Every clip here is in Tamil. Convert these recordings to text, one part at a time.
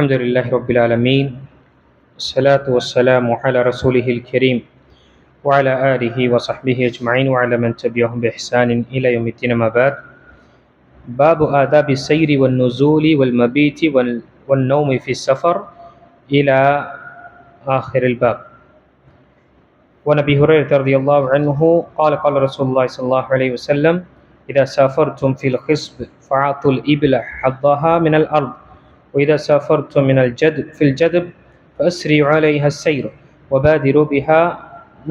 الحمد لله رب العالمين الصلاة والسلام على رسوله الكريم وعلى آله وصحبه أجمعين وعلى من تبعهم بإحسان إلى يوم الدين. ما بعد. باب آداب السير والنزول والمبيت والنوم في السفر إلى آخر الباب. ونبي هريرة رضي الله عنه قال رسول الله صلى الله عليه وسلم: إذا سافرتم في الخصب فأعطوا الإبل حظها من الأرض، وإذا سافرتم في الجدب فأسرعوا عليها السير وبادروا بها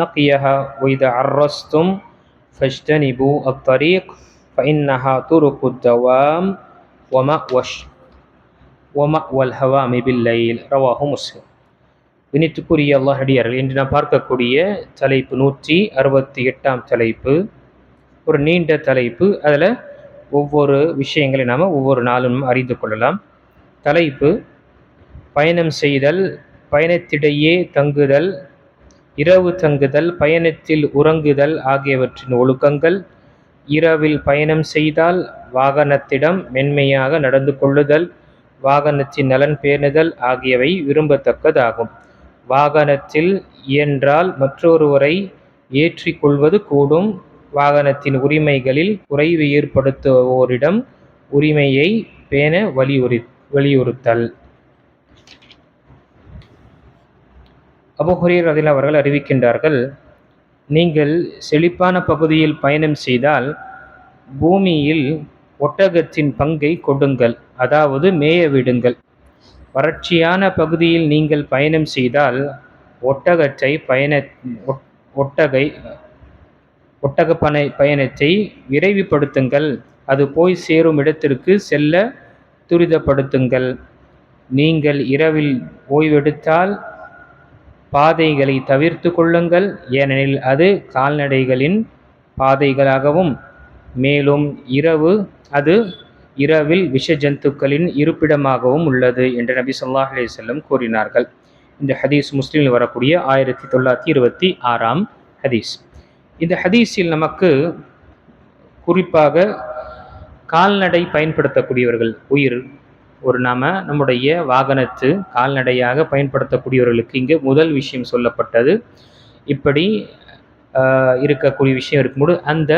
نقيها، وإذا عرستم فاجتنبوا الطريق فإنها طرق الدوام ومأوى الهوام بالليل. رواه مسلم. வினித்துக்குரிய அல்லாஹ்டியார்கள், இன்று நாம் பார்க்கக்கூடிய தலைப்பு 168 தலைப்பு. ஒரு நீண்ட தலைப்பு. அதில் ஒவ்வொரு விஷயங்களை நாம் ஒவ்வொரு நாளும் அறிந்து கொள்ளலாம். தலைப்பு: பயணம் செய்தல், பயணத்திடையே தங்குதல், இரவு தங்குதல், பயணத்தில் உறங்குதல் ஆகியவற்றின் ஒழுக்கங்கள். இரவில் பயணம் செய்தால் வாகனத்திடம் மென்மையாக நடந்து கொள்ளுதல், வாகனத்தின் நலன் பேணுதல் ஆகியவை விரும்பத்தக்கதாகும். வாகனத்தில் இயன்றால் மற்றொருவரை ஏற்றிக்கொள்வது கூடும். வாகனத்தின் உரிமைகளில் குறைவு ஏற்படுத்துவோரிடம் உரிமையை பேண வலியுறுத்தல். அபூ ஹுரைரா ரலியல்லாஹு அவர்கள் அறிவிக்கின்றார்கள்: நீங்கள் செழிப்பான பகுதியில் பயணம் செய்தால் பூமியில் ஒட்டகத்தின் பங்கை கொடுங்கள், அதாவது மேய விடுங்கள். வறட்சியான பகுதியில் நீங்கள் பயணம் செய்தால் ஒட்டக பயணத்தை விரைவுபடுத்துங்கள், அது போய் சேரும் இடத்திற்கு செல்ல துரிதப்படுத்துங்கள். நீங்கள் இரவில் ஓய்வெடுத்தால் பாதைகளை தவிர்த்து கொள்ளுங்கள், ஏனெனில் அது கால்நடைகளின் பாதைகளாகவும், மேலும் இரவில் விஷ ஜந்துக்களின் இருப்பிடமாகவும் உள்ளது என்று நபி ஸல்லல்லாஹு அலைஹி வஸல்லம் கூறினார்கள். இந்த ஹதீஸ் முஸ்லிமில் வரக்கூடிய 1926 ஹதீஸ். இந்த ஹதீஸில் நமக்கு குறிப்பாக கால்நடை பயன்படுத்தக்கூடியவர்கள், நம்முடைய வாகனத்து கால்நடையாக பயன்படுத்தக்கூடியவர்களுக்கு இங்கே முதல் விஷயம் சொல்லப்பட்டது. இப்படி இருக்கக்கூடிய விஷயம் இருக்கும்போது அந்த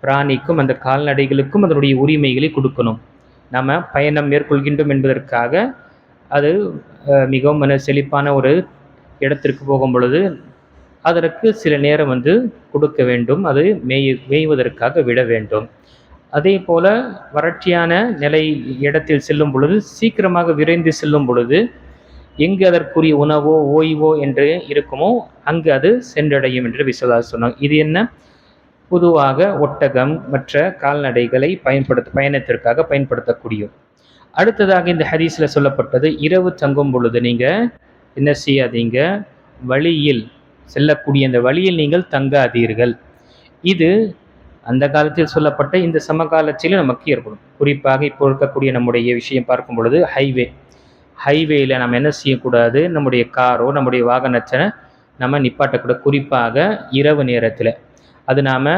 பிராணிக்கும் அந்த கால்நடைகளுக்கும் அதனுடைய உரிமைகளை கொடுக்கணும். நம்ம பயணம் மேற்கொள்கின்றோம் என்பதற்காக அது மிகவும் செழிப்பான ஒரு இடத்திற்கு போகும் பொழுது அதற்கு சில நேரம் கொடுக்க வேண்டும், அது மேய்வதற்காக விட வேண்டும். அதே போல வறட்சியான இடத்தில் செல்லும் பொழுது சீக்கிரமாக விரைந்து செல்லும் பொழுது எங்கு அதற்குரிய உணவோ ஓய்வோ என்று இருக்குமோ அங்கு அது சென்றடையும் என்று விசலாக சொன்னாங்க. இது என்ன? பொதுவாக ஒட்டகம் மற்ற கால்நடைகளை பயணத்திற்காக பயன்படுத்தக்கூடிய. அடுத்ததாக இந்த ஹதீஸில் சொல்லப்பட்டது, இரவு தங்கும் பொழுது நீங்கள் என்ன செய்யாதீங்க, வழியில் செல்லக்கூடிய அந்த வழியில் நீங்கள் தங்காதீர்கள். இது அந்த காலத்தில் சொல்லப்பட்ட இந்த சமகாலத்திலும் நமக்கு ஏற்படும். குறிப்பாக இப்போ இருக்கக்கூடிய நம்முடைய விஷயம் பார்க்கும் பொழுது ஹைவேயில் நம்ம என்ன செய்யக்கூடாது, நம்முடைய காரோ நம்முடைய வாகனத்தை நம்ம நிப்பாட்டக்கூடாது. குறிப்பாக இரவு நேரத்தில் அது நாம்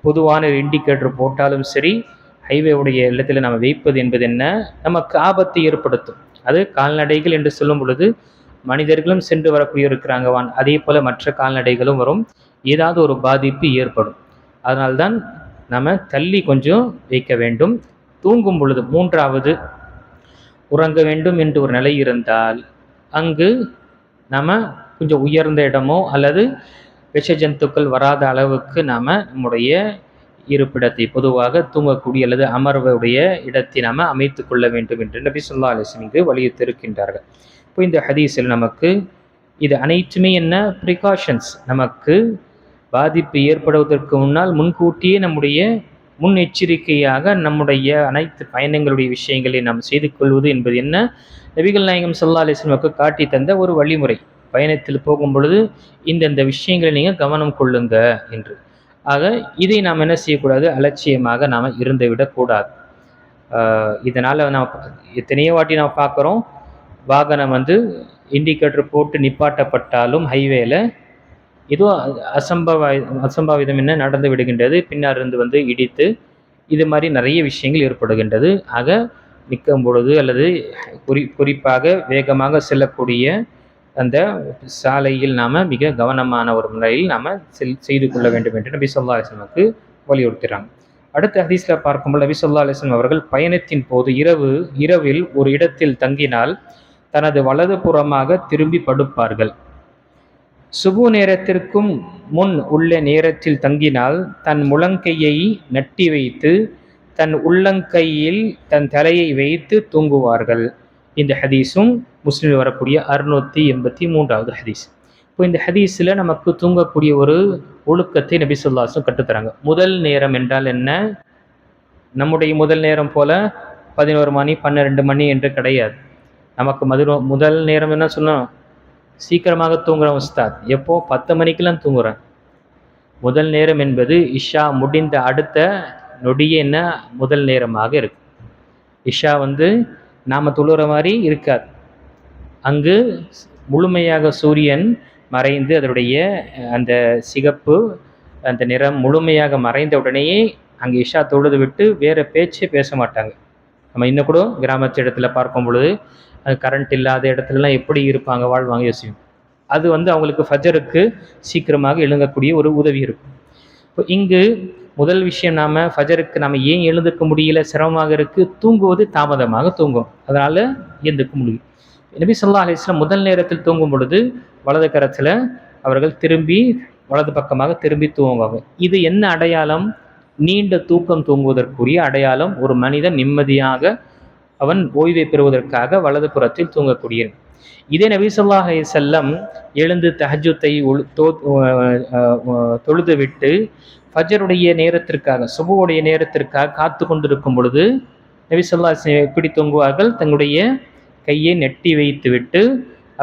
பொதுவான இண்டிகேட்டர் போட்டாலும் சரி, ஹைவேவுடைய இடத்துல நம்ம வைப்பது என்பது என்ன, நமக்கு ஆபத்தை ஏற்படுத்தும். அது கால்நடைகள் என்று சொல்லும் பொழுது மனிதர்களும் சென்று வரக்கூடிய இருக்கிறாங்க, அதே போல் மற்ற கால்நடைகளும் வரும், ஏதாவது ஒரு பாதிப்பு ஏற்படும். அதனால்தான் நம்ம தள்ளி கொஞ்சம் வைக்க வேண்டும். தூங்கும் பொழுது மூன்றாவது உறங்க வேண்டும் என்று ஒரு நிலை இருந்தால் அங்கு நம்ம கொஞ்சம் உயர்ந்த இடமோ அல்லது விஷ ஜந்துக்கள் வராத அளவுக்கு நாம் நம்முடைய இருப்பிடத்தை பொதுவாக தூங்கக்கூடிய அல்லது அமர்வுடைய இடத்தை நாம் அமைத்து கொள்ள வேண்டும் என்று நபி ஸல்லல்லாஹு அலைஹி வஸல்லம் இங்கு வலியுறுத்தியிருக்கின்றார்கள். இப்போ இந்த ஹதீஸில் நமக்கு இது அனைத்துமே என்ன, ப்ரிகாஷன்ஸ். நமக்கு பாதிப்பு ஏற்படுவதற்கு முன்னால் முன்கூட்டியே நம்முடைய முன்னெச்சரிக்கையாக நம்முடைய அனைத்து பயணங்களுடைய விஷயங்களை நாம் செய்து கொள்வது என்பது என்ன, நபிகள் நாயகம் ஸல்லல்லாஹு அலைஹி வஸல்லம் காட்டி தந்த ஒரு வழிமுறை. பயணத்தில் போகும் பொழுது இந்தந்த விஷயங்களை நீங்கள் கவனம் கொள்ளுங்க என்று. ஆக இதை நாம் என்ன செய்யக்கூடாது, அலட்சியமாக நாம் இருந்து விடக்கூடாது. இதனால் நாம் எத்தனையோ வாட்டி நாம் பார்க்குறோம், வாகனம் இண்டிகேட்டர் போட்டு நிப்பாட்டப்பட்டாலும் ஹைவேல ஏதோ அசம்பாவிதம் என்ன நடந்து விடுகின்றது, பின்னர் இருந்து இடித்து இது மாதிரி நிறைய விஷயங்கள் ஏற்படுகின்றது. ஆக நிற்கும் பொழுது அல்லது குறிப்பாக வேகமாக செல்லக்கூடிய அந்த சாலையில் நாம் மிக கவனமான ஒரு முறையில் நாம் செய்து கொள்ள வேண்டும் என்று நபி ஸல்லல்லாஹு அலைஹி வஸல்லம் வலியுறுத்துகிறாங்க. அடுத்த ஹதீஸில் பார்க்கும்போது நபி ஸல்லல்லாஹு அலைஹி வஸல்லம் அவர்கள் பயணத்தின் போது இரவில் ஒரு இடத்தில் தங்கினால் தனது வலது புறமாக திரும்பி படுப்பார்கள். சுபு நேரத்திற்கும் முன் உள்ள நேரத்தில் தங்கினால் தன் முழங்கையை நட்டி வைத்து தன் உள்ளங்கையில் தன் தலையை வைத்து தூங்குவார்கள். இந்த ஹதீஸும் முஸ்லிமில் வரக்கூடிய 683வது ஹதீஸ். இப்போ இந்த ஹதீஸில் நமக்கு தூங்கக்கூடிய ஒரு ஒழுக்கத்தை நபி ஸல்லல்லாஹு அலைஹி வஸல்லம் கற்றுத்தராங்க. முதல் நேரம் என்றால் என்ன? நம்முடைய முதல் நேரம் போல 11 மணி 12 மணி என்று கிடையாது. நமக்கு முதல் நேரம் என்ன சொன்னோம்? சீக்கிரமாக தூங்குகிறோம் உஸ்தாத். எப்போ? 10 மணிக்கெல்லாம் தூங்குறேன். முதல் நேரம் என்பது இஷா முடிந்த அடுத்த நொடியே என்ன முதல் நேரமாக இருக்கு. இஷா நாம் தொழுகிற மாதிரி இருக்காது. அங்கு முழுமையாக சூரியன் மறைந்து அதனுடைய அந்த சிகப்பு அந்த நிறம் முழுமையாக மறைந்த உடனேயே அங்கே இஷா தொழுது விட்டு வேறு பேச்சே பேச மாட்டாங்க. நம்ம இன்னும் கூட கிராமத்து இடத்துல பார்க்கும் பொழுது அது கரண்ட் இல்லாத இடத்துலலாம் எப்படி இருப்பாங்க, வாழ்வாங்க, யோசிக்கும். அது அவங்களுக்கு ஃபஜருக்கு சீக்கிரமாக எழுங்கக்கூடிய ஒரு உதவி இருக்கும். இப்போ இங்கு முதல் விஷயம் நாம் ஃபஜருக்கு நாம் ஏன் எழுந்துக்க முடியல, சிரமமாக இருக்குது, தூங்குவது தாமதமாக தூங்கும், அதனால் எழுந்துக்க முடியும். நபி ஸல்லல்லாஹு அலைஹி வஸல்லம் முதல் நேரத்தில் தூங்கும் பொழுது வலது கரத்தில் அவர்கள் திரும்பி வலது பக்கமாக திரும்பி தூங்குவாங்க. இது என்ன அடையாளம்? நீண்ட தூக்கம் தூங்குவதற்குரிய அடையாளம். ஒரு மனிதன் நிம்மதியாக அவன் ஓய்வை பெறுவதற்காக வலது புறத்தில் தூங்கக்கூடிய. இதே நபி ஸல்லல்லாஹு அலைஹி வஸல்லம் எழுந்து தஹஜ்ஜுத்தை தொழுது விட்டு ஃபஜ்ருடைய நேரத்திற்காக சுபுவுடைய நேரத்திற்காக காத்து கொண்டிருக்கும் பொழுது நபி ஸல்லல்லாஹு அலைஹி வஸல்லம் எப்படி தூங்குவார்கள்? தங்களுடைய கையை நெட்டி வைத்து விட்டு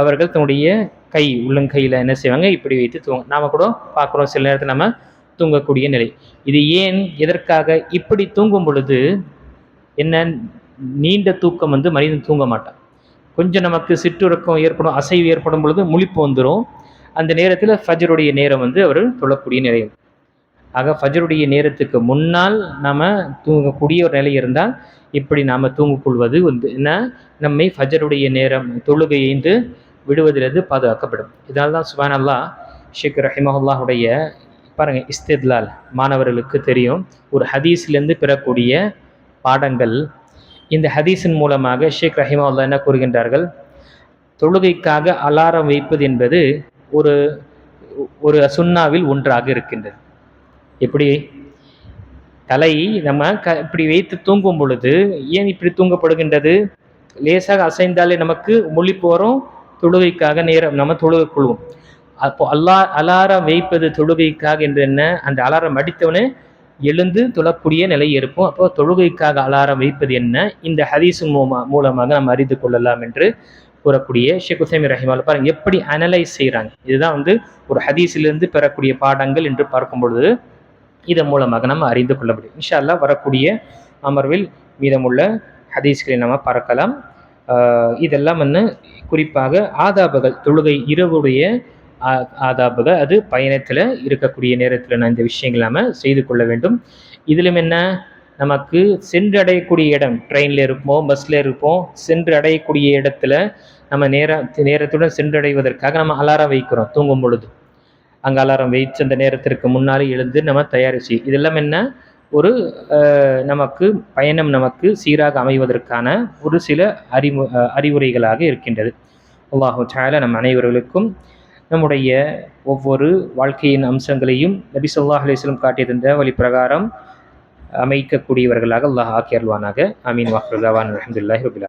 அவர்கள் தன்னுடைய உள்ளங்கையில் என்ன செய்வாங்க? இப்படி வைத்து நாம் கூட பார்க்குறோம் சில நேரத்தில் நம்ம தூங்கக்கூடிய நிலை. இது ஏன், எதற்காக? இப்படி தூங்கும் பொழுது என்ன, நீண்ட தூக்கம் மனிதன் தூங்க மாட்டான். கொஞ்சம் நமக்கு சிற்றுறக்கம் ஏற்படும், அசைவு ஏற்படும் பொழுது முழிப்பு வந்துடும். அந்த நேரத்தில் ஃபஜ்ருடைய நேரம் அவர் தொழக்கூடிய நிலை. ஆக ஃபஜ்ருடைய நேரத்துக்கு முன்னால் நாம் தூங்கக்கூடிய ஒரு நிலை இருந்தால் இப்படி நாம் தூங்கிக்கொள்வது என்ன, நம்மை ஃபஜ்ருடைய நேரம் தொழுகையைந்து விடுவதிலிருந்து பாதுகாக்கப்படும். இதனால் தான் சுப்ஹானல்லாஹ் ஷேக் ரஹிமஹுல்லாஹுடைய பாருங்கள் இஸ்தித்லால் மாணவர்களுக்கு தெரியும். ஒரு ஹதீஸிலிருந்து பெறக்கூடிய பாடங்கள். இந்த ஹதீஸின் மூலமாக ஷேக் ரஹிமஹுல்லாஹ் என்ன கூறுகின்றார்கள்? தொழுகைக்காக அலாரம் வைப்பது என்பது ஒரு சுன்னாவில் ஒன்றாக இருக்கின்றது. எப்படி? தலை நம்ம இப்படி வைத்து தூங்கும் பொழுது ஏன் இப்படி தூங்கப்படுகின்றது? லேசாக அசைந்தாலே நமக்கு முழிப்பு வரும், தொழுகைக்காக நேரம் நம்ம தொழுகை கொள்வோம். அப்போ அலாரம் வைப்பது தொழுகைக்காக என்று என்ன, அந்த அலாரம் அடித்தவனே எழுந்து தொழக்கூடிய நிலை இருக்கும். அப்போ தொழுகைக்காக அலாரம் வைப்பது என்ன, இந்த ஹதீஸின் மூலமாக நம்ம அறிந்து கொள்ளலாம் என்று கூறக்கூடிய ஷேக் உசைமீன் ரஹிமஹுல்லாஹ் பாருங்க எப்படி அனலைஸ் செய்கிறாங்க. இதுதான் ஒரு ஹதீஸிலிருந்து பெறக்கூடிய பாடங்கள் என்று பார்க்கும் பொழுது இதன் மூலமாக நம்ம அறிந்து கொள்ள முடியும். இன்ஷா அல்லாஹ் வரக்கூடிய அமர்வில் மீதமுள்ள ஹதீஸ்களை நம்ம பார்க்கலாம். இதெல்லாம் குறிப்பாக ஆதாபுகள், தொழுகை இரவுடைய ஆதாபுகள், அது பயணத்தில் இருக்கக்கூடிய நேரத்தில் நான் இந்த விஷயங்கள் நாம் செய்து கொள்ள வேண்டும். இதிலும் என்ன, நமக்கு சென்றடையக்கூடிய இடம், ட்ரெயினில் இருப்போம், பஸ்ஸில் இருப்போம், சென்று அடையக்கூடிய இடத்துல நம்ம நேரத்துடன் சென்றடைவதற்காக நம்ம அலாரம் வைக்கிறோம். தூங்கும் பொழுது அங்கே அலாரம் வைத்து அந்த நேரத்திற்கு முன்னாலே எழுந்து நம்ம தயாரிச்சு, இதெல்லாம் என்ன, நமக்கு பயணம் நமக்கு சீராக அமைவதற்கான ஒரு சில அறிவுரைகளாக இருக்கின்றது. அல்லாஹு தஆலா நம் அனைவர்களுக்கும் நம்முடைய ஒவ்வொரு வாழ்க்கையின் அம்சங்களையும் நபி ஸல்லல்லாஹு அலைஹி வஸல்லம் காட்டி தந்த வழி பிரகாரம் அமைக்கக்கூடியவர்களாக அல்லாஹ் ஆக்கி அருள்வானாக. ஆமீன். வாஹிரு தஅவானா அல்ஹம்துலில்லாஹி ரப்பில் ஆலமீன்.